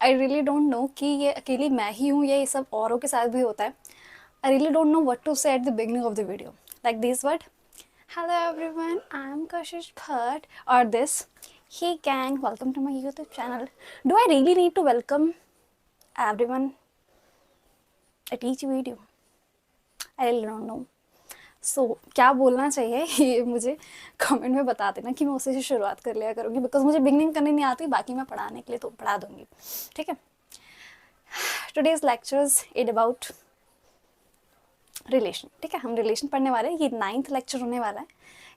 I really don't no कि ये अकेली मैं ही हूँ या ये सब औरों के साथ भी होता है. I really don't know what to say at the beginning of the video. Like this word, hello everyone, I'm Kashish Bhatt, or this, hey gang, welcome to my YouTube channel. Do I really need to welcome everyone at each video? I really don't know. So क्या बोलना चाहिए ये मुझे comment में बता देना कि मैं उसी से शुरुआत कर लिया करूँगी, बिकॉज मुझे बिगनिंग करनी नहीं आती, बाकी मैं पढ़ाने के लिए तो पढ़ा दूँगी. ठीक है. Today's lectures it about relation. ठीक है, हम रिलेशन पढ़ने वाले हैं. ये 9th लेक्चर होने वाला है.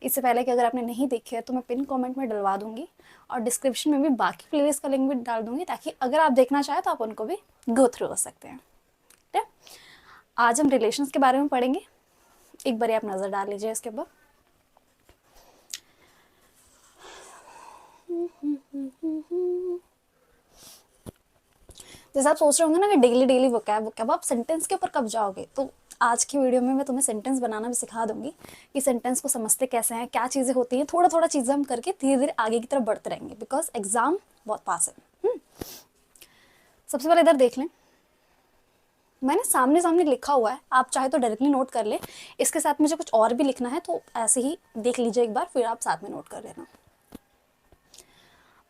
इससे पहले कि अगर आपने नहीं देखे है तो मैं पिन कमेंट में डलवा दूंगी और डिस्क्रिप्शन में भी बाकी प्लेलिस्ट का लिंक भी डाल दूंगी, ताकि अगर आप देखना चाहें तो आप उनको भी गो थ्रू कर सकते हैं. ठीक है. आज हम रिलेशंस के बारे में पढ़ेंगे. एक बार आप नज़र डाल लीजिए इसके ऊपर. जैसे आप सोच रहे होंगे ना कि डेली डेली वोकैब आप सेंटेंस के ऊपर कब जाओगे, तो आज की वीडियो में मैं तुम्हें सेंटेंस बनाना भी सिखा दूंगी कि सेंटेंस को समझते कैसे हैं, क्या चीज़ें होती हैं. थोड़ा थोड़ा चीज़ें हम करके धीरे धीरे आगे की तरफ बढ़ते रहेंगे, बिकॉज एग्जाम बहुत पास है. सबसे पहले इधर देख लें. मैंने सामने सामने लिखा हुआ है, आप चाहे तो डायरेक्टली नोट कर ले. इसके साथ मुझे कुछ और भी लिखना है, तो ऐसे ही देख लीजिए एक बार, फिर आप साथ में नोट कर लेना.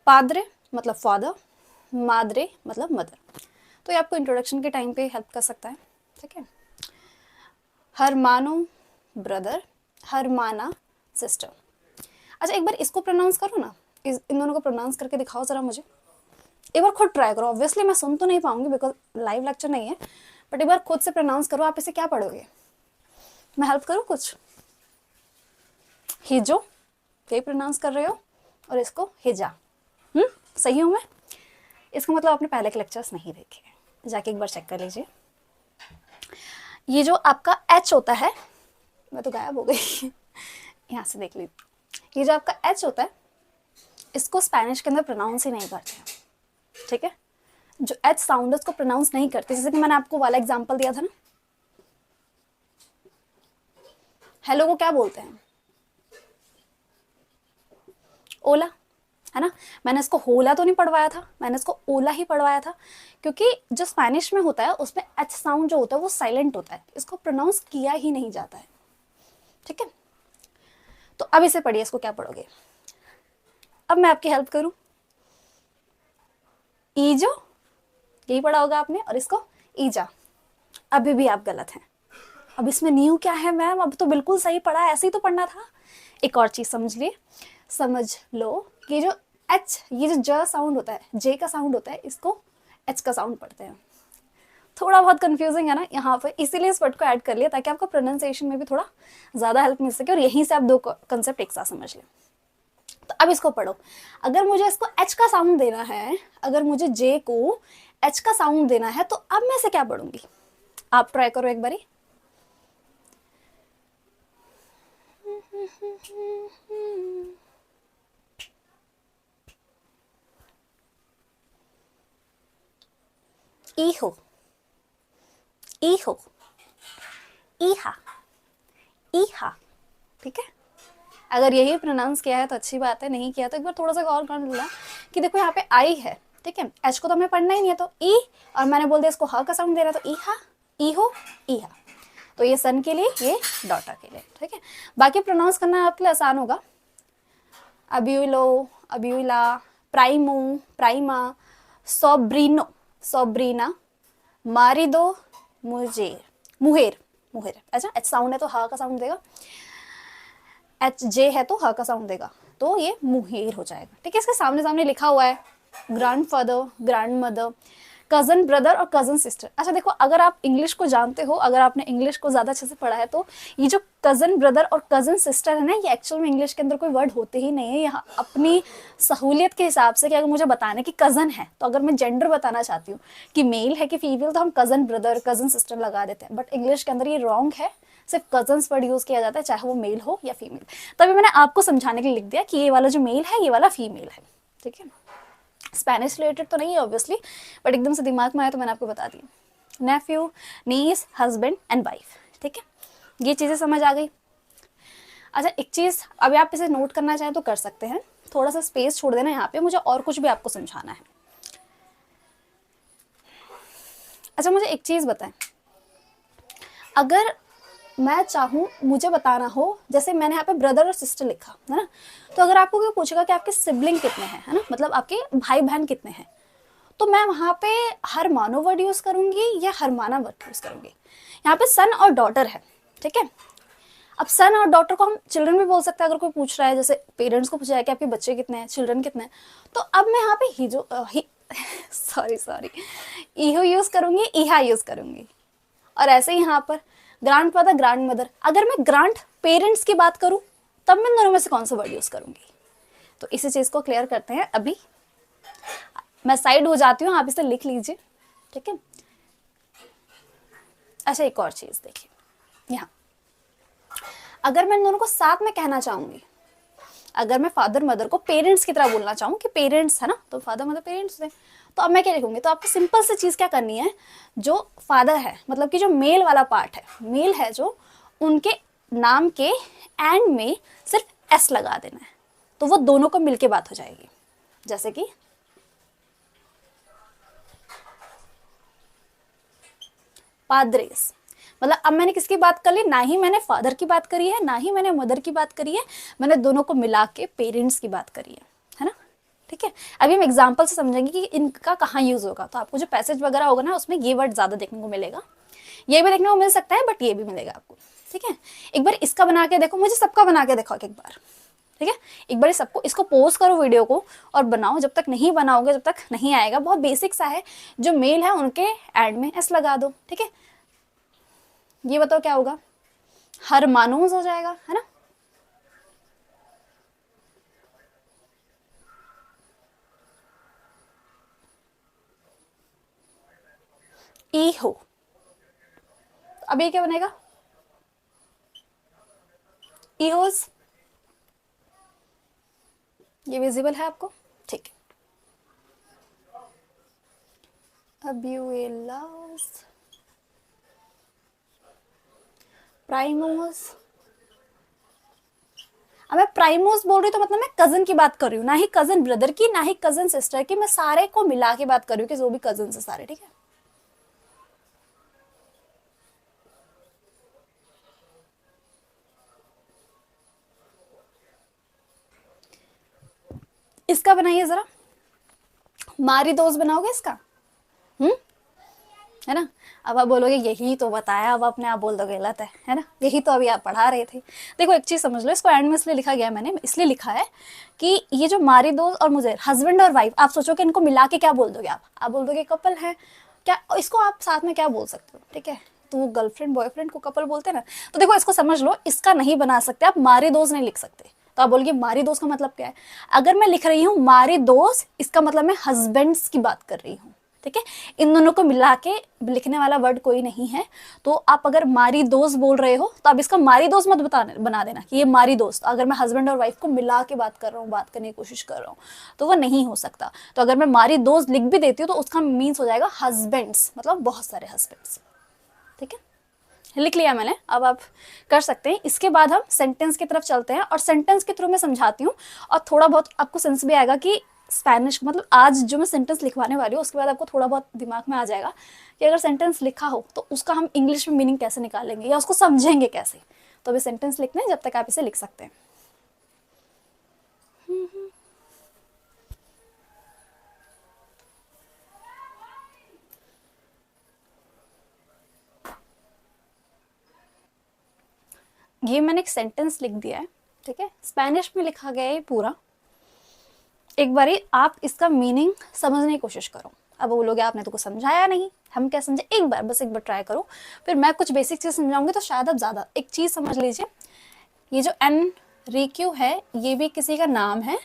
पाद्रे मतलब फादर, माद्रे मतलब मदर. तो ये आपको इंट्रोडक्शन के टाइम पे हेल्प कर सकता है. ठीक है. हरमानो ब्रदर, हरमाना सिस्टर. अच्छा, एक बार इसको प्रोनाउंस करो ना, इन दोनों को प्रोनाउंस करके दिखाओ जरा मुझे. एक बार खुद ट्राई करो. ऑब्वियसली मैं सुन तो नहीं पाऊंगी बिकॉज लाइव लेक्चर नहीं है, बट एक बार खुद से प्रोनाउंस करो. आप इसे क्या पढ़ोगे, मैं हेल्प करूँ कुछ? हिजो, यही प्रोनाउंस कर रहे हो, और इसको हिजा. सही हूँ मैं? इसका मतलब आपने पहले के लेक्चर्स नहीं देखे, जाके एक बार चेक कर लीजिए. ये जो आपका एच होता है, मैं तो गायब हो गई यहाँ से देख लीजिए. ये जो आपका एच होता है, इसको स्पेनिश के अंदर प्रोनाउंस ही नहीं करते. ठीक है. जो एच साउंड है उसको प्रोनाउंस नहीं करते. जैसे कि मैंने आपको वाला एग्जांपल दिया था ना, हेलो को क्या बोलते हैं? ओला, है ना. मैंने इसको होला तो नहीं पढ़वाया था, मैंने इसको ओला ही पढ़वाया था, क्योंकि जो स्पेनिश में होता है उसमें एच साउंड जो होता है वो साइलेंट होता है, इसको प्रोनाउंस किया ही नहीं जाता है. ठीक है. तो अब इसे पढ़िए. इसको क्या पढ़ोगे? अब मैं आपकी हेल्प करूं. ईजो, यही पढ़ा होगा आपने, और इसको ईजा. अभी भी आप गलत हैं. अब इसमें न्यू क्या है मैम? अब तो बिल्कुल सही पढ़ा है, ऐसे ही तो पढ़ना था. एक और चीज समझ लिए, समझ लो, ये जो एच, ये जो ज साउंड होता है, जे का साउंड होता है, इसको एच का साउंड पढ़ते हैं. थोड़ा बहुत कंफ्यूजिंग है ना यहाँ पे, इसीलिए इस वर्ड को ऐड कर लिया ताकि आपको प्रोनाउंसिएशन में भी थोड़ा ज़्यादा हेल्प मिल सके और यहीं से आप दो कंसेप्ट एक साथ समझ लें. तो अब इसको पढ़ो. अगर मुझे इसको एच का साउंड देना है, अगर मुझे जे को एच का साउंड देना है, तो अब मैं इसे क्या पढ़ूंगी? आप ट्राई करो एक बारी. ईहो, ईहो, ईहा, ईहा. ठीक है. अगर यही प्रोनाउंस किया है तो अच्छी बात है, नहीं किया तो एक बार थोड़ा सा गौर कर लेना कि देखो यहाँ पे आई है. ठीक है. एच को तो हमें पढ़ना ही नहीं है, तो ई, और मैंने बोल दिया इसको ह का साउंड दे रहा है, तो ईहा, ईहो, ईहा. तो ये सन के लिए, ये डॉटर के लिए. ठीक है. बाकी प्रोनाउंस करना आपके लिए आसान होगा. अब्यूलो, अब्यूला, प्राइमो, प्राइमा, सोब्रिनो, सोब्रीना, मारिदो, मुजेर, मुहेर, मुहेर. अच्छा, एच साउंड है तो हा का साउंड देगा, एच जे है तो हा का साउंड देगा, तो ये मुहेर हो जाएगा. ठीक है. इसके सामने सामने लिखा हुआ है grand father, grand mother, cousin brother और कजन सिस्टर. अच्छा देखो, अगर आप इंग्लिश को जानते हो, अगर आपने इंग्लिश को ज़्यादा अच्छे से पढ़ा है, तो ये जो कजन ब्रदर और कजन सिस्टर है ना, ये एक्चुअल में इंग्लिश के अंदर कोई वर्ड होते ही नहीं है. यहाँ अपनी सहूलियत के हिसाब से कि अगर मुझे बताना है कि कज़न है, तो अगर मैं जेंडर बताना चाहती हूँ कि मेल है कि फीमेल, तो हम कजन ब्रदर, कजन सिस्टर लगा देते हैं. बट इंग्लिश के अंदर ये रॉन्ग है. सिर्फ कजन्स वर्ड यूज़ किया जाता है, चाहे वो मेल हो या फीमेल. तभी मैंने आपको समझाने के लिए लिख दिया कि ये वाला जो मेल है, ये वाला फीमेल है. ठीक है. स्पेनिश रिलेटेड तो नहीं है ऑब्वियसली, बट एकदम से दिमाग में आया तो मैंने आपको बता दिया. नेफ्यू, नीस, हस्बैंड एंड वाइफ. ठीक है. ये चीज़ें समझ आ गई. अच्छा, एक चीज़ अभी आप इसे नोट करना चाहें तो कर सकते हैं. थोड़ा सा स्पेस छोड़ देना यहाँ पे, मुझे और कुछ भी आपको समझाना है. अच्छा मुझे एक चीज़ बताएं, अगर मैं चाहूँ मुझे बताना हो, जैसे मैंने यहाँ पे ब्रदर और सिस्टर लिखा है ना, तो अगर आपको कोई पूछेगा कि आपके सिबलिंग कितने हैं, है ना, मतलब आपके भाई बहन कितने हैं, तो मैं वहाँ पे हर मानो वर्ड यूज़ करूँगी या हर माना वर्ड यूज़ करूँगी। यहाँ पे सन और डॉटर है, ठीक है। अब सन और डॉटर को हम चिल्ड्रन भी बोल सकते हैं, अगर कोई पूछ रहा है, जैसे पेरेंट्स को पूछा है कि आपके बच्चे कितने हैं, चिल्ड्रन कितने हैं, तो अब मैं यहाँ पे ही जो सॉरी इहो यूज़ करूँगी, इहा यूज़ करूँगी। और ऐसे ही यहाँ पर ग्रांड फादर, ग्रांड मदर, अगर मैं ग्रांड पेरेंट्स की बात करूँ तब मैं दोनों में से कौन सा वर्ड यूज़ करूँगी। तो इसी चीज़ को क्लियर करते हैं। अभी मैं साइड हो जाती हूँ, आप इसे लिख लीजिए, ठीक है। अच्छा एक और चीज़ देखिए, यहाँ अगर मैं दोनों को साथ में कहना चाहूँगी, अगर मैं फादर मदर को पेरेंट्स की तरह बोलना चाहूँ कि पेरेंट्स है ना, तो फादर मदर पेरेंट्स थे, तो अब मैं क्या लिखूंगी, तो आपको सिंपल सी चीज़ क्या करनी है, जो फादर है मतलब कि जो मेल वाला पार्ट है, मेल है जो, उनके नाम के एंड में सिर्फ एस लगा देना है, तो वो दोनों को मिलके बात हो जाएगी। जैसे कि पाद्रेस, मतलब अब मैंने किसकी बात कर ली, ना ही मैंने फादर की बात करी है, ना ही मैंने मदर की बात करी है, मैंने दोनों को मिला के पेरेंट्स की बात करी है ना, ठीक है। अभी हम एग्जाम्पल से समझेंगे कि इनका कहाँ यूज होगा। तो आपको जो पैसेज वगैरह होगा ना, उसमें ये वर्ड ज्यादा देखने को मिलेगा, ये भी देखने को मिल सकता है, बट ये भी मिलेगा आपको, ठीक है। एक बार इसका बना के देखो, मुझे सबका बना के देखो एक बार, ठीक है। एक बार सबको इसको पोस्ट करो वीडियो को और बनाओ, जब तक नहीं बनाओगे जब तक नहीं आएगा। बहुत बेसिक सा है, जो मेल है उनके एड में एस लगा दो, ठीक है। ये बताओ क्या होगा, हर मानूस हो जाएगा, है ना। ई हो, अब ये क्या बनेगा, ईहोस, ये विजिबल है आपको, ठीक है। अब्यूएलास, प्राइमोस, अब मैं प्राइमोस बोल रही हूँ तो मतलब मैं कजन की बात कर रही हूँ, ना ही कजन ब्रदर की, ना ही कजन सिस्टर की, मैं सारे को मिला के बात कर रही हूँ कि जो भी कजन है सारे, ठीक है। इसका बनाइए जरा, मारी दोस्त बनाओगे इसका, है ना। अब आप बोलोगे यही तो बताया, अब अपने आप बोल दो गलत है ना, यही तो अभी आप पढ़ा रहे थे। देखो एक चीज समझ लो, इसको एंड में इसलिए लिखा गया, मैंने इसलिए लिखा है कि ये जो मारी दोस्त और मुझे हस्बैंड और वाइफ, आप सोचो कि इनको मिला के क्या बोल दोगे, आप बोल दोगे कपल है क्या, इसको आप साथ में क्या बोल सकते हो, ठीक है। तो वो गर्लफ्रेंड बॉयफ्रेंड को कपल बोलते हैं ना, तो देखो इसको समझ लो, इसका नहीं बना सकते आप, मारी दोस्त नहीं लिख सकते। तो आप बोलोगे मारी दोस्त का मतलब क्या है, अगर मैं लिख रही हूँ मारी दोस्त, इसका मतलब मैं हस्बैंड्स की बात कर रही हूँ, ठीक है। इन दोनों को मिला के लिखने वाला वर्ड कोई नहीं है। तो आप अगर मारी दोस्त बोल रहे हो तो आप इसका मारी दोस्त मत बना देना कि ये मारी दोस्त, अगर मैं हस्बैंड और वाइफ को मिला के बात कर रहा हूँ, बात करने की कोशिश कर रहा हूँ, तो वो नहीं हो सकता। तो अगर मैं मारी दोस्त लिख भी देती हूँ तो उसका मीन्स हो जाएगा हस्बैंड्स, मतलब बहुत सारे हस्बैंड्स, ठीक है। लिख लिया मैंने, अब आप कर सकते हैं। इसके बाद हम सेंटेंस की तरफ चलते हैं और सेंटेंस के थ्रू मैं समझाती हूँ और थोड़ा बहुत आपको सेंस भी आएगा कि स्पेनिश, मतलब आज जो मैं सेंटेंस लिखवाने वाली हूँ उसके बाद आपको थोड़ा बहुत दिमाग में आ जाएगा कि अगर सेंटेंस लिखा हो तो उसका हम इंग्लिश में मीनिंग कैसे निकालेंगे या उसको समझेंगे कैसे। तो अभी सेंटेंस लिखते हैं, जब तक आप इसे लिख सकते हैं। ये मैंने एक सेंटेंस लिख दिया है, ठीक है। स्पेनिश में लिखा गया है पूरा। एक बारी आप इसका मीनिंग समझने की कोशिश करो। अब बोलोगे आपने तो कुछ समझाया नहीं, हम क्या समझे, एक बार बस एक बार ट्राई करो, फिर मैं कुछ बेसिक चीज समझाऊंगी तो शायद आप ज्यादा। एक चीज समझ लीजिए, ये जो एनरिक्यू है ये भी किसी का नाम है,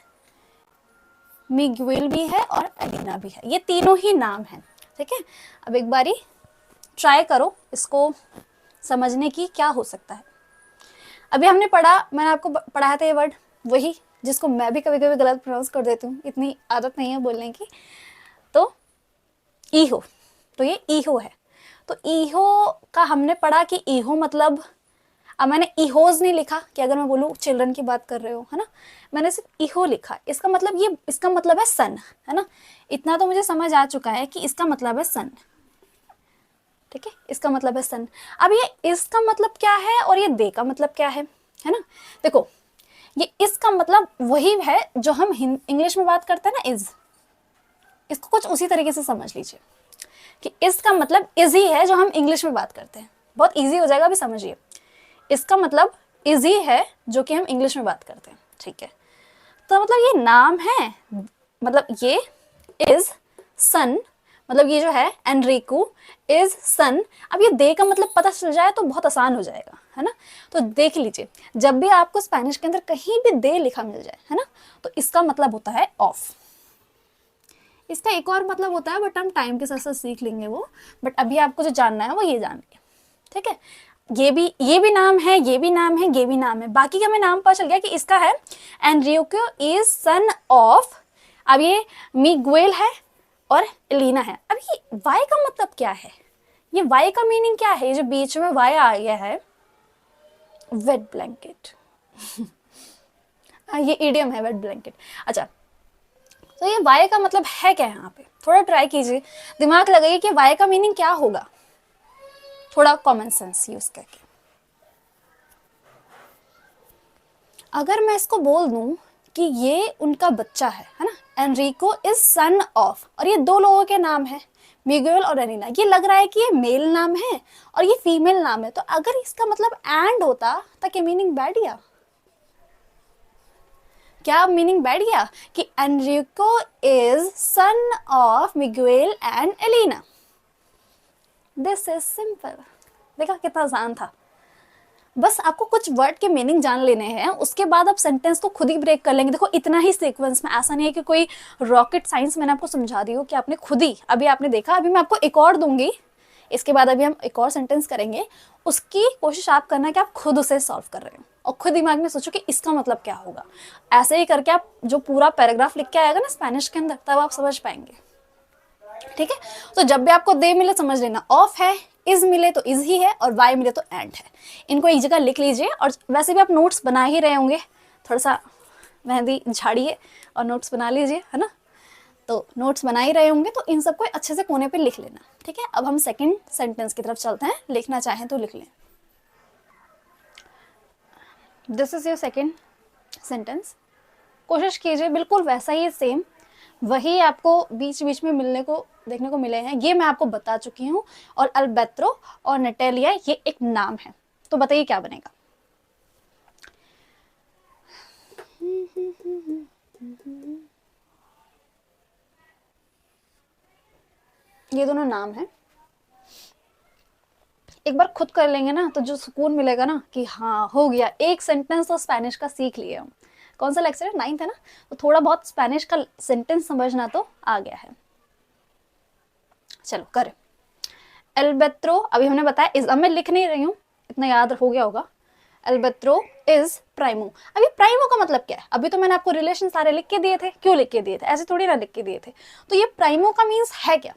मिगुएल भी है और एलिना भी है, ये तीनों ही नाम है, ठीक है। अब एक बारी ट्राई करो इसको समझने की, क्या हो सकता है। अभी हमने पढ़ा, मैंने आपको पढ़ाया था ये वर्ड, वही जिसको मैं भी कभी कभी गलत प्रोनाउंस कर देती हूँ, इतनी आदत नहीं है बोलने की। तो ईहो, तो ये ईहो है। तो ईहो का हमने पढ़ा कि ईहो मतलब, अब मैंने ईहोज नहीं लिखा कि अगर मैं बोलूँ चिल्ड्रन की बात कर रहे हो, है ना, मैंने सिर्फ ईहो लिखा। इसका मतलब ये, इसका मतलब है सन, है ना। इतना तो मुझे समझ आ चुका है कि इसका मतलब है सन। ठीक है, इसका मतलब है सन। अब ये इसका मतलब क्या है और ये दे का मतलब क्या है ना? देखो, ये इसका मतलब वही है जो हम इंग्लिश में बात करते हैं ना, इज। इसको कुछ उसी तरीके से समझ लीजिए कि इसका मतलब इज ही है जो हम इंग्लिश में बात करते हैं। बहुत इजी हो जाएगा, अभी समझिए। इसका मतलब इज ही है जो कि हम इंग्लिश में बात करते हैं, ठीक है। तो मतलब ये नाम है, मतलब ये इज सन, मतलब ये जो है एनरिको इज सन। अब ये दे का मतलब पता चल जाए तो बहुत आसान हो जाएगा, है ना। तो देख लीजिए, जब भी आपको स्पेनिश के अंदर कहीं भी दे लिखा मिल जाए, है ना, तो इसका मतलब होता है ऑफ। इसका एक और मतलब होता है, बट हम टाइम के साथ साथ सीख लेंगे वो। बट अभी आपको जो जानना है वो ये जानिए, ठीक है। ये भी नाम है, ये भी नाम है, ये भी नाम है। बाकी का हमें नाम पता चल गया कि इसका है एनरिको इज सन ऑफ। अब ये मिगुएल है और एलिना है। अब ये वाई का मतलब क्या है? ये वाई का मीनिंग क्या है? ये जो बीच में वाई आ गया है, वेट ब्लैंकेट। ये इडियम है, वेट ब्लैंकेट। अच्छा, तो ये वाई का मतलब है क्या यहाँ पे? थोड़ा ट्राई कीजिए, दिमाग लगाइए कि वाई का मीनिंग क्या होगा, थोड़ा कॉमन सेंस यूज करके। अगर मैं इसको बोल दूं कि ये उनका बच्चा है ना, एनरिको इज सन ऑफ, और ये दो लोगों के नाम है, मिगुएल और एलिना। ये लग रहा है कि ये मेल नाम है और ये फीमेल नाम है, तो अगर इसका मतलब एंड होता तो क्या मीनिंग बैठ गया? क्या मीनिंग बैठ गया कि Enrico is son of Miguel and Elena. This is simple. देखा कितना आसान था। बस आपको कुछ वर्ड के मीनिंग जान लेने हैं, उसके बाद आप सेंटेंस को खुद ही ब्रेक कर लेंगे। देखो, इतना ही सीक्वेंस में, ऐसा नहीं है कि कोई रॉकेट साइंस मैंने आपको समझा दी हो कि आपने खुद ही, अभी आपने देखा, अभी मैं आपको एक और दूंगी, इसके बाद अभी हम एक और सेंटेंस करेंगे, उसकी कोशिश आप करना कि आप खुद उसे सॉल्व कर रहे हो और खुद दिमाग में सोचो कि इसका मतलब क्या होगा। ऐसे ही करके आप जो पूरा पैराग्राफ लिख के आएगा ना स्पेनिश के अंदर, तब आप समझ पाएंगे, ठीक है। तो जब भी आपको दे मिले समझ लेना ऑफ है, इज मिले तो इज ही है, और वाई मिले तो एंड है। इनको एक जगह लिख लीजिए। और वैसे भी आप नोट्स बना ही रहे होंगे, थोड़ा सा मेहंदी झाड़िए और नोट्स बना लीजिए, है ना। तो नोट्स बना ही रहे होंगे तो इन सबको अच्छे से कोने पे लिख लेना, ठीक है। अब हम सेकंड सेंटेंस की तरफ चलते हैं, लिखना चाहें तो लिख लें। This is your second sentence. कोशिश कीजिए बिल्कुल वैसा ही सेम, वही आपको बीच बीच में मिलने को देखने को मिले हैं। ये मैं आपको बता चुकी हूँ। और अल्बेत्रो और नटेलिया ये एक नाम है। तो बताइए क्या बनेगा? ये दोनों नाम है। एक बार खुद कर लेंगे ना तो जो सुकून मिलेगा ना कि हाँ हो गया, एक सेंटेंस तो स्पेनिश का सीख लिए हम। कौन सा लेक्चर है? 9th है ना, तो थोड़ा बहुत स्पेनिश का सेंटेंस समझना तो आ गया है। चलो करें। एल्बेत्रो अभी हमने बताया इज, अब मैं लिख नहीं रही हूँ, इतना याद हो गया होगा। एल्बेत्रो इज प्राइमो। अभी प्राइमो का मतलब क्या है? अभी तो मैंने आपको रिलेशन सारे लिख के दिए थे। क्यों लिख के दिए थे? ऐसे थोड़ी ना लिख के दिए थे। तो ये प्राइमो का मीन्स है क्या?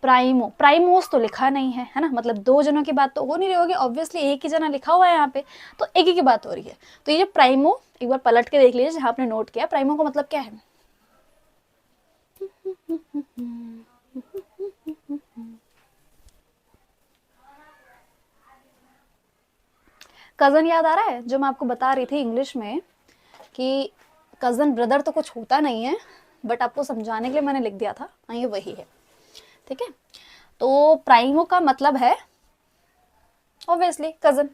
प्राइमो, प्राइमोस तो लिखा नहीं है ना, मतलब दो जनों की बात तो हो नहीं रही होगी, ऑब्वियसली एक ही जना लिखा हुआ है यहाँ पे, तो एक ही की बात हो रही है। तो ये जो प्राइमो, एक बार पलट के देख लीजिए जहाँ आपने नोट किया, प्राइमो का मतलब क्या है? कजन याद आ रहा है जो मैं आपको बता रही थी इंग्लिश में कि कजन ब्रदर तो कुछ होता नहीं है, बट आपको समझाने के लिए मैंने लिख दिया था, ये वही है, ठीक है। तो प्राइमो का मतलब है ऑब्वियसली कजन,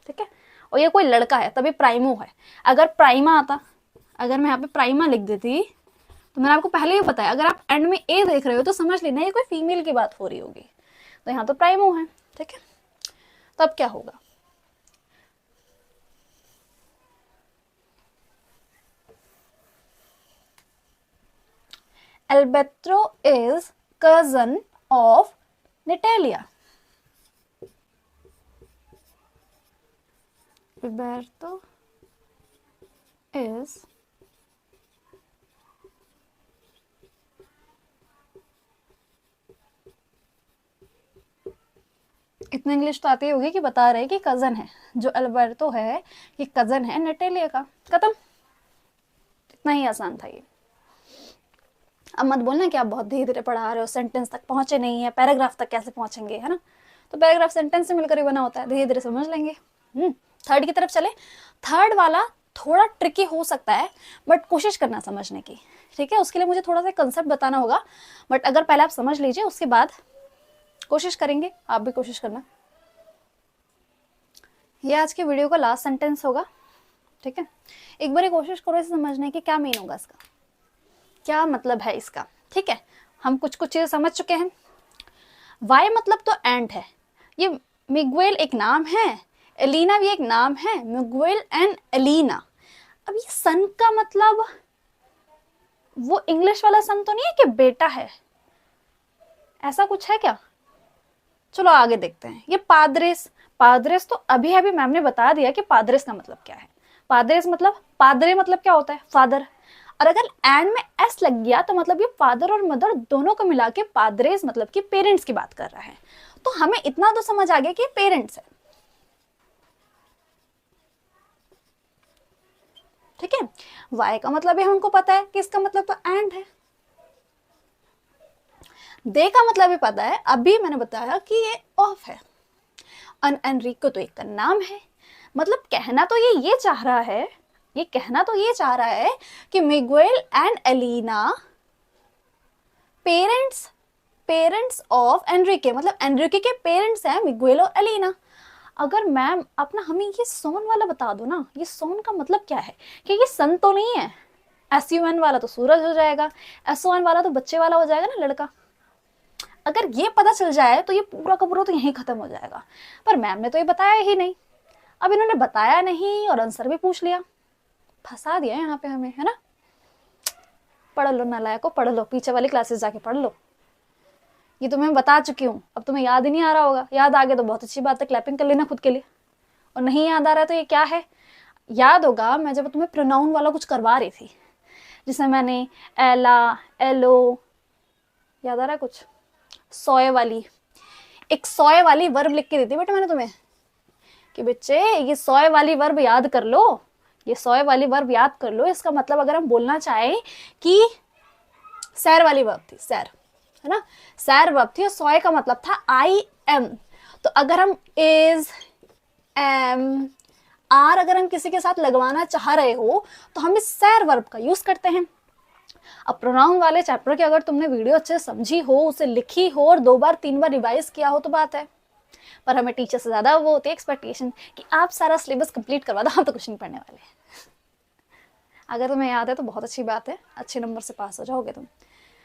ठीक है। और ये कोई लड़का है तभी प्राइमो है। अगर प्राइमा आता, अगर मैं यहाँ पे प्राइमा लिख देती तो मैंने आपको पहले ही बताया, अगर आप एंड में ए देख रहे हो तो समझ लेना ये कोई फीमेल की बात हो रही होगी। तो यहाँ तो प्राइमो है, ठीक है। तो अब क्या होगा? Alberto is cousin of Natalia. Alberto is इतना इंग्लिश तो आती होगी कि बता रहे कि कजन है, जो अल्बर्टो है ये कजन है नटेलिया का। खत्म, इतना ही आसान था ये। अब मत बोलना कि आप बहुत धीरे धीरे पढ़ा रहे हो, सेंटेंस तक पहुंचे नहीं है, पैराग्राफ तक कैसे पहुंचेंगे, है ना। तो पैराग्राफ सेंटेंस से मिलकर ही बना होता है, धीरे धीरे समझ लेंगे। थर्ड की तरफ चले। थर्ड वाला थोड़ा ट्रिकी हो सकता है, बट कोशिश करना समझने की, ठीक है। उसके लिए मुझे थोड़ा सा कंसेप्ट बताना होगा, बट अगर पहले आप समझ लीजिए, उसके बाद कोशिश करेंगे, आप भी कोशिश करना। ये आज के वीडियो का लास्ट सेंटेंस होगा, ठीक है। एक बार कोशिश करो इसे समझने की, क्या मीन होगा इसका, क्या मतलब है इसका, ठीक है। हम कुछ कुछ चीजें समझ चुके हैं। वाई मतलब तो एंड है, ये मिगुएल एक नाम है, एलिना भी एक नाम है, मिगुएल एंड एलिना। अब ये सन का मतलब वो इंग्लिश वाला सन तो नहीं है कि बेटा है, ऐसा कुछ है क्या। चलो आगे देखते हैं। ये पाद्रेस, पाद्रेस तो अभी अभी मैम ने बता दिया कि पाद्रेस का मतलब क्या है। पाद्रेस मतलब, पादरे मतलब क्या होता है, फादर। और अगर एंड में एस लग गया तो मतलब ये फादर और मदर दोनों को मिला के पादरेस मतलब कि पेरेंट्स की बात कर रहा है। तो हमें इतना तो समझ आ गया कि पेरेंट्स है, ठीक है। वाई का मतलब है हमको पता है कि इसका मतलब तो एंड है। दे का मतलब भी पता है, अभी मैंने बताया कि ये ऑफ है। एनरिको तो एक का नाम है, मतलब कहना तो ये चाह रहा है, ये कहना तो ये चाह रहा है कि Miguel and Elena parents, parents of Enrique, मतलब एनरिके के पेरेंट्स हैं मिगुएल और एलिना। अगर मैम अपना हमें ये सोन वाला बता दो ना, ये सोन का मतलब क्या है, कि ये सन तो नहीं है, SUN वाला तो सूरज हो जाएगा, SON वाला तो बच्चे वाला हो जाएगा ना, लड़का। अगर ये पता चल जाए तो ये पूरा का पूरा तो यहीं खत्म हो जाएगा। पर मैम ने तो ये बताया ही नहीं। अब इन्होंने बताया नहीं और आंसर भी पूछ लिया, फंसा दिया यहाँ पे हमें, है ना। पढ़ लो नालायको, पढ़ लो, पीछे वाली क्लासेस जाके पढ़ लो। ये तो मैं बता चुकी हूँ, अब तुम्हें याद ही नहीं आ रहा होगा। याद आ गया तो बहुत अच्छी बात है, क्लैपिंग कर लेना खुद के लिए। और नहीं याद आ रहा है तो ये क्या है, याद होगा मैं जब तुम्हें प्रोनाउन वाला कुछ करवा रही थी, जिसमें मैंने एला, एलो, याद आ रहा है कुछ, सोए वाली, एक सोए वाली वर्ब लिख के दी थी बेटा मैंने तुम्हें, कि बच्चे ये सोए वाली वर्ब याद कर लो, ये सोए वाली वर्ब याद कर लो। इसका मतलब अगर हम बोलना चाहें कि सैर वाली वर्ब थी, सैर, है ना, सैर वर्ब थी, और सोए का मतलब था IM। तो अगर हम इज, एम, आर अगर हम किसी के साथ लगवाना चाह रहे हो तो हम इस सैर वर्ब का यूज करते हैं। अब प्रोनाउन वाले चैप्टर की अगर तुमने वीडियो अच्छे से समझी हो, उसे लिखी हो और 2 बार 3 बार रिवाइज किया हो तो बात है, पर हमें टीचर से ज्यादा वो होती है एक्सपेक्टेशन कि आप सारा सिलेबस कंप्लीट करवा दो, हम तो कुछ नहीं पढ़ने वाले। अगर तुम्हें याद है तो बहुत अच्छी बात है, अच्छे नंबर से पास हो जाओगे तुम।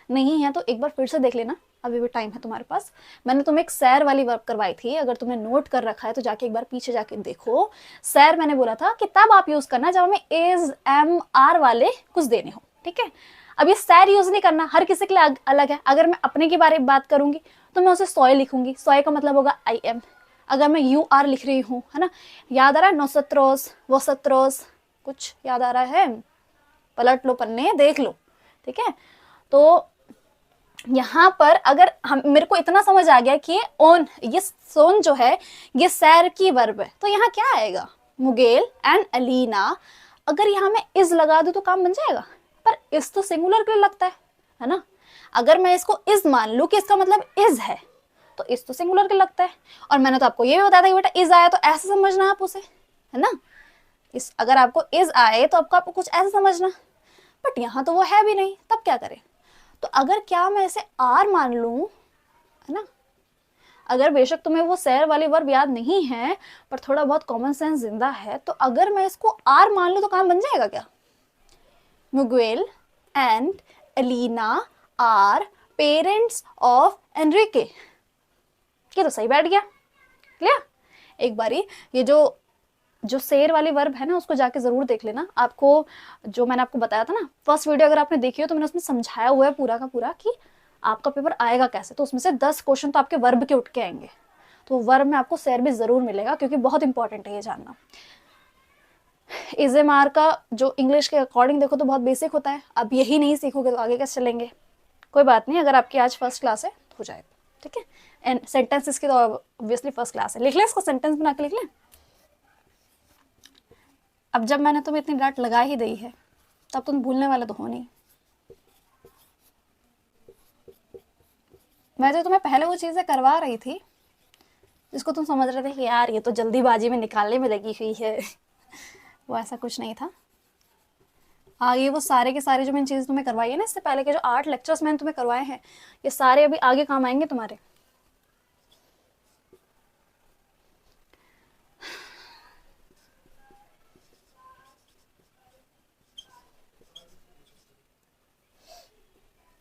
नहीं है तो एक बार फिर से देख लेना, अभी भी टाइम है तुम्हारे पास। मैंने तुम्हें एक सैर वाली वर्क करवाई थी, अगर तुमने नोट कर रखा है तो जाके एक बार पीछे जाके देखो। सैर मैंने बोला था कि तब आप यूज करना जब हमें इज, एम, आर वाले कुछ देने हो, ठीक है। अब ये सैर यूज नहीं करना, हर किसी के लिए अलग है। अगर मैं अपने के बारे में बात करूंगी तो मैं उसे सोए लिखूंगी, सोए का मतलब होगा IM। अगर मैं UR लिख रही हूँ, है ना, याद आ रहा है, नोसत्रोस, वोसत्रोस, कुछ याद आ रहा है, पलट लो पन्ने देख लो, ठीक है। तो यहाँ पर अगर हम, मेरे को इतना समझ आ गया कि ये ओन, ये सोन जो है ये सैर की वर्ब है, तो यहाँ क्या आएगा, मुगेल एंड अलीना। अगर यहाँ मैं इज लगा दूं तो काम बन जाएगा, पर इस तो सिंगुलर के लिए लगता है ना। अगर मैं इसको इज मान लूं कि इसका मतलब इज है, तो इस तो सिंगुलर के लगता है। और मैंने तो आपको ये भी बताया था कि बेटा इज आया तो ऐसे समझना आप उसे, है ना। इस अगर आपको इज आए तो आपको कुछ ऐसे समझना, बट यहाँ तो वो है भी नहीं, तब क्या करें। तो अगर क्या मैं इसे आर मान लूं, है ना, अगर बेशक तुम्हें वो सैर वाली वर्ब याद नहीं है पर थोड़ा बहुत कॉमन सेंस जिंदा है, तो अगर मैं इसको आर मान लूं तो काम बन जाएगा क्या। Miguel and Elena are parents of Enrique, ये तो सही बैठ गया, क्लियर। एक बारी ये जो शेर वाली वर्ब है ना, उसको जाके जरूर देख लेना। आपको जो मैंने आपको बताया था ना, फर्स्ट वीडियो अगर आपने देखी हो तो मैंने उसमें समझाया हुआ है पूरा का पूरा कि आपका पेपर आएगा कैसे। तो उसमें से 10 क्वेश्चन तो आपके वर्ब के उठ के आएंगे, तो वर्ब में आपको शेर भी जरूर मिलेगा, क्योंकि बहुत इंपॉर्टेंट है ये जानना। इजेमार का जो इंग्लिश के अकॉर्डिंग देखो तो बहुत बेसिक होता है, अब यही नहीं सीखोगे तो आगे कैसे चलेंगे। कोई बात नहीं, अगर आपकी आज फर्स्ट क्लास है हो जाएगा, ठीक है। एंड सेंटेंस इसकी तो ऑब्वियसली फर्स्ट क्लास है, लिख ले इसको, सेंटेंस बना के लिख ले। अब जब मैंने तुम्हें इतनी डांट लगा ही दी है तब तुम भूलने वाले तो हो नहीं। मैं जो तुम्हें पहले वो चीज़ें करवा रही थी जिसको तुम समझ रहे थे कि यार ये तो जल्दीबाजी में निकालने में लगी हुई है, वो ऐसा कुछ नहीं था। आगे वो सारे के सारे जो मैंने चीज़ तुम्हें करवाई है ना, इससे पहले के जो 8 लेक्चर्स मैंने तुम्हें करवाए हैं, ये सारे अभी आगे काम आएंगे तुम्हारे।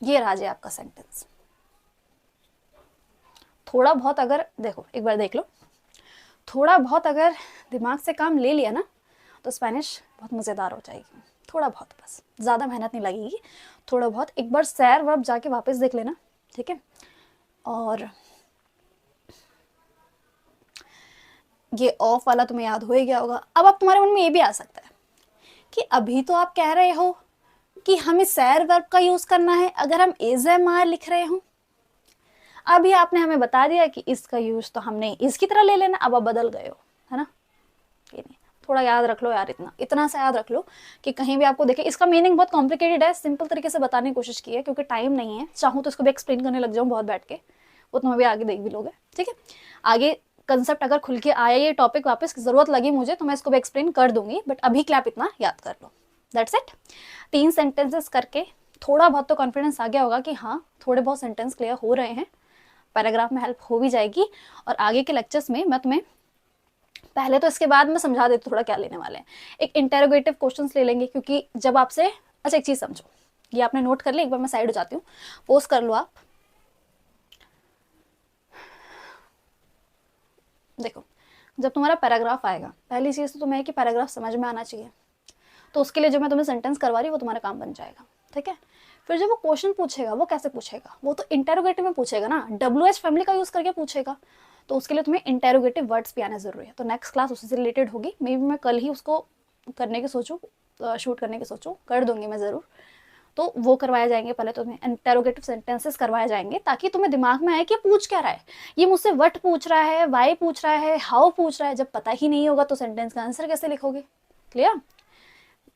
ये राज है आपका सेंटेंस। थोड़ा बहुत अगर देखो, एक बार देख लो, थोड़ा बहुत अगर दिमाग से काम ले लिया ना तो स्पेनिश बहुत मज़ेदार हो जाएगी। थोड़ा बहुत, बस ज़्यादा मेहनत नहीं लगेगी, थोड़ा बहुत। एक बार सैर वर्ब जाके वापस देख लेना, ठीक है। और ये ऑफ वाला तुम्हें याद हो ही गया होगा। अब तुम्हारे मन में ये भी आ सकता है कि अभी तो आप कह रहे हो कि हमें सैर वर्ब का यूज करना है अगर हम इज एम आर लिख रहे हो। अभी आपने हमें बता दिया कि इसका यूज तो हमने इसकी तरह ले लेना, अब आप बदल गए हो, है ना। ये नहीं, थोड़ा याद रख लो यार, इतना इतना सा याद रख लो कि कहीं भी आपको देखे। इसका मीनिंग बहुत कॉम्प्लिकेटेड है, सिंपल तरीके से बताने की कोशिश की है क्योंकि टाइम नहीं है। चाहूँ तो इसको भी एक्सप्लेन करने लग जाऊँ बहुत बैठ के, वो तुम अभी आगे देख भी लोगे, ठीक है। आगे कंसेप्ट अगर खुल के आया, ये टॉपिक वापस जरूरत लगी मुझे तो मैं इसको भी एक्सप्लेन कर दूंगी, बट अभी के लिए आप इतना याद कर लो। That's it. 3 सेंटेंसेस करके थोड़ा बहुत तो कॉन्फिडेंस आ गया होगा कि हाँ थोड़े बहुत सेंटेंस क्लियर हो रहे हैं, पैराग्राफ में हेल्प हो भी जाएगी। और आगे के लेक्चर्स में मैं तुम्हें पहले तो इसके बाद मैं समझा देती हूँ थोड़ा क्या लेने वाले हैं। एक इंटेरोगेटिव क्वेश्चंस ले लेंगे क्योंकि जब आपसे, अच्छा एक चीज़ समझो, ये आपने नोट कर लिया, एक बार मैं साइड हो जाती हूँ, पोस्ट कर लो आप। देखो, जब तुम्हारा पैराग्राफ आएगा, पहली चीज़ तो तुम्हें कि पैराग्राफ समझ में आना चाहिए, तो उसके लिए जो मैं तुम्हें सेंटेंस करवा रही हूँ वो तुम्हारा काम बन जाएगा, ठीक है। फिर जब वो क्वेश्चन पूछेगा वो कैसे पूछेगा, वो तो इंटेरोगेटिव में पूछेगा ना, WH फैमिली का यूज़ करके पूछेगा, तो उसके लिए तुम्हें इंटेरोगेटिव वर्ड्स भी आना जरूरी है। तो नेक्स्ट क्लास उसी से रिलेटेड होगी, मे बी मैं कल ही उसको करने की सोचूँ, शूट करने की सोचूँ, कर दूंगी मैं ज़रूर। तो वो करवाए जाएंगे, पहले तो तुम्हें इंटेरोगेटिव सेंटेंसेस करवाए जाएंगे ताकि तुम्हें दिमाग में आए कि पूछ क्या रहा है। ये मुझसे व्हाट पूछ रहा है, वाई पूछ रहा है, हाउ पूछ रहा है। जब पता ही नहीं होगा तो सेंटेंस का आंसर कैसे लिखोगे। क्लियर।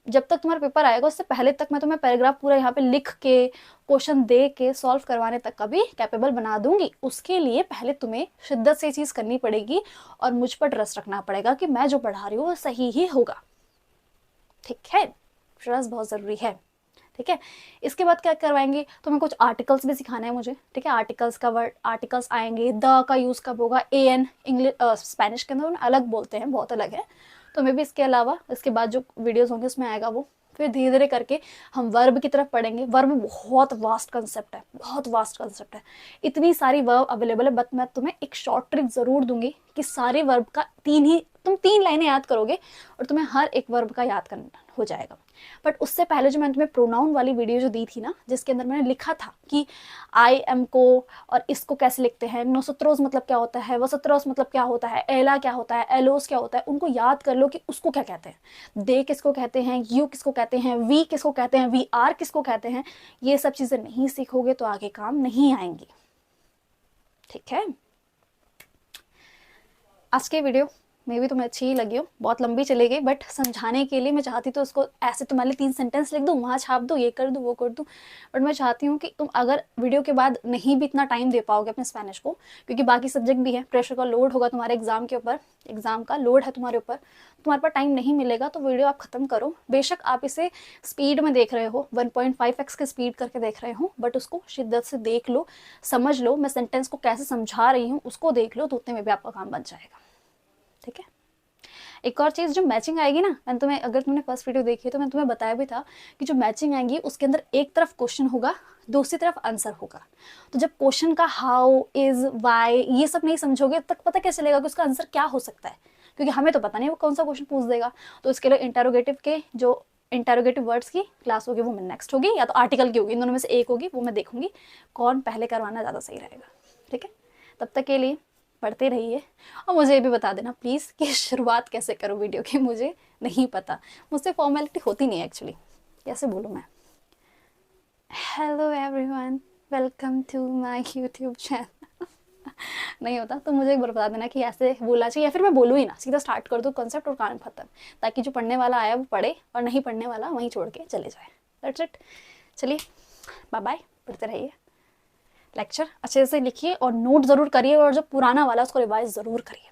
जब तक तुम्हारा पेपर आएगा उससे पहले तक मैं तुम्हें पैराग्राफ पूरा यहाँ पे लिख के, क्वेश्चन दे के, सॉल्व करवाने तक का भी कैपेबल बना दूंगी। उसके लिए पहले तुम्हें शिद्दत से चीज़ करनी पड़ेगी और मुझ पर ट्रस्ट रखना पड़ेगा कि मैं जो पढ़ा रही हूँ वो सही ही होगा, ठीक है। ट्रस्ट बहुत ज़रूरी है, ठीक है। इसके बाद क्या करवाएंगे, तुम्हें कुछ आर्टिकल्स भी सिखाना है मुझे, ठीक है। आर्टिकल्स का वर्ड, आर्टिकल्स आएंगे, द का यूज़ कब होगा, एन इंग्लिश स्पेनिश के अंदर अलग बोलते हैं, बहुत अलग है। तो मे भी इसके अलावा इसके बाद जो वीडियोस होंगे उसमें आएगा वो। फिर धीरे धीरे करके हम वर्ब की तरफ पढ़ेंगे। वर्ब बहुत वास्ट कंसेप्ट है, बहुत वास्ट कंसेप्ट है, इतनी सारी वर्ब अवेलेबल है। बट मैं तुम्हें एक शॉर्ट ट्रिक ज़रूर दूंगी कि सारे वर्ब का तुम 3 लाइनें याद करोगे और तुम्हें हर एक वर्ब का याद करना हो जाएगा। बट उससे पहले जो मैंने तुम्हें प्रोनाउन वाली वीडियो जो दी थी ना, जिसके अंदर मैंने लिखा था कि आई एम को और इसको कैसे लिखते हैं, नोसोत्रोस मतलब क्या होता है, वसोत्रोस मतलब क्या होता है, एला क्या होता है, एलोस क्या होता है, उनको याद कर लो कि उसको क्या कहते हैं, दे किसको कहते हैं, यू किसको कहते हैं, वी किसको कहते हैं, वी आर किसको कहते हैं। ये सब चीज़ें नहीं सीखोगे तो आगे काम नहीं आएंगी, ठीक है। आज के वीडियो मे भी तुम्हें अच्छी ही लगी हो, बहुत लंबी चली गई, बट समझाने के लिए मैं चाहती तो उसको ऐसे तुम्हारे लिए 3 सेंटेंस लिख दूँ, वहाँ छाप दूँ, ये कर दूँ, वो कर दूँ। बट मैं चाहती हूँ कि तुम अगर वीडियो के बाद नहीं भी इतना टाइम दे पाओगे अपने स्पेनिश को, क्योंकि बाकी सब्जेक्ट भी है, प्रेशर का लोड होगा तुम्हारे एग्जाम के ऊपर, एग्जाम का लोड है तुम्हारे ऊपर, तुम्हारे पास टाइम नहीं मिलेगा, तो वीडियो आप खत्म करो। बेशक आप इसे स्पीड में देख रहे हो, 1.5x के स्पीड करके देख रहे हो, बट उसको शिद्दत से देख लो, समझ लो, मैं सेंटेंस को कैसे समझा रही हूँ उसको देख लो, तो उतने में भी आपका काम बन जाएगा, ठीक है। एक और चीज़, जो मैचिंग आएगी ना, मैंने तुम्हें, अगर तुमने फर्स्ट वीडियो देखी है तो मैंने तुम्हें बताया भी था कि जो मैचिंग आएगी उसके अंदर एक तरफ क्वेश्चन होगा, दूसरी तरफ आंसर होगा। तो जब क्वेश्चन का हाउ, इज, वाई ये सब नहीं समझोगे तक पता कैसे चलेगा कि उसका आंसर क्या हो सकता है, क्योंकि हमें तो पता नहीं वो कौन सा क्वेश्चन पूछ देगा। तो इसके लिए इंटेरोगेटिव के जो इंटेरोगेटिव वर्ड्स की क्लास होगी वो मैं नेक्स्ट होगी, या तो आर्टिकल की होगी, इन दोनों में से एक होगी, वो मैं देखूंगी कौन पहले करवाना ज़्यादा सही रहेगा, ठीक है। तब तक के लिए पढ़ते रहिए और मुझे ये भी बता देना प्लीज़ कि शुरुआत कैसे करूँ वीडियो की, मुझे नहीं पता, मुझसे फॉर्मेलिटी होती नहीं है एक्चुअली, कैसे बोलूँ मैं। Hello everyone, welcome to my YouTube channel. नहीं होता तो मुझे एक बार बता देना कि ऐसे बोलना चाहिए, या फिर मैं बोलूँ ही ना, सीधा स्टार्ट कर दूँ कॉन्सेप्ट और काम खत्म, ताकि जो पढ़ने वाला आया वो पढ़े और नहीं पढ़ने वाला वहीं छोड़ के चले जाए। That's it. चलिए बाय बाय, पढ़ते रहिए। लेक्चर अच्छे से लिखिए और नोट ज़रूर करिए, और जो पुराना वाला उसको रिवाइज ज़रूर करिए।